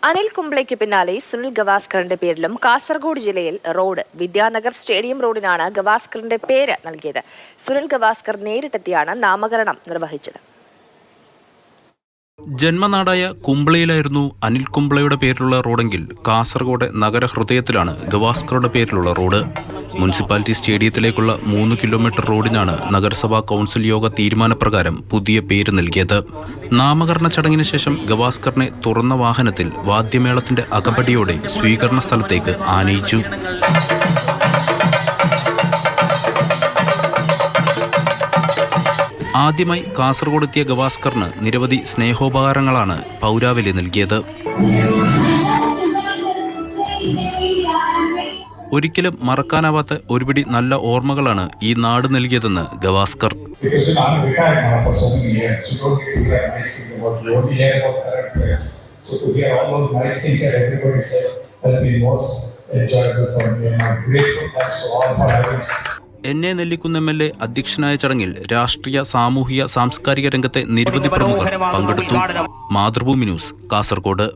അനിൽ കുംബ്ലെയ്ക്ക് പിന്നാലെ സുനിൽ ഗവാസ്കറിന്റെ പേരിലും കാസർഗോഡ് ജില്ലയിൽ റോഡ് വിദ്യാനഗർ സ്റ്റേഡിയം റോഡിനാണ് ഗവാസ്കറിന്റെ പേര് നൽകിയത്. സുനിൽ ഗവാസ്കർ നേരിട്ടെത്തിയാണ് നാമകരണം നിർവഹിച്ചത്. ജന്മനാടായ കുംബ്ലയിലായിരുന്നു അനിൽ കുംബ്ലയുടെ പേരിലുള്ള റോഡെങ്കിൽ കാസർഗോഡ് നഗരഹൃദയത്തിലാണ് ഗവാസ്കറുടെ പേരിലുള്ള റോഡ്. മുനിസിപ്പാലിറ്റി സ്റ്റേഡിയത്തിലേക്കുള്ള 3 കിലോമീറ്റർ റോഡിനാണ് നഗരസഭാ കൗൺസിൽ യോഗ തീരുമാനപ്രകാരം പുതിയ പേര് നൽകിയത്. നാമകരണ ചടങ്ങിന് ശേഷം ഗവാസ്കറിനെ തുറന്ന വാഹനത്തിൽ വാദ്യമേളത്തിന്റെ അകമ്പടിയോടെ സ്വീകരണ സ്ഥലത്തേക്ക് ആനയിച്ചു. ആദ്യമായി കാസർഗോഡ് എത്തിയ ഗവാസ്കറിന് നിരവധി സ്നേഹോപകാരങ്ങളാണ് പൗരാവലി നൽകിയത്. ഒരിക്കലും മറക്കാനാവാത്ത ഒരുപിടി നല്ല ഓർമ്മകളാണ് ഈ നാട് നൽകിയതെന്ന് ഗവാസ്കർ. എന്നെ നെല്ലിക്കുന്ന് MLA അധ്യക്ഷനായ ചടങ്ങിൽ രാഷ്ട്രീയ, സാമൂഹിക, സാംസ്കാരിക രംഗത്തെ നിരവധി പ്രമുഖർ പങ്കെടുത്തു. മാതൃഭൂമി ന്യൂസ്, കാസർഗോഡ്.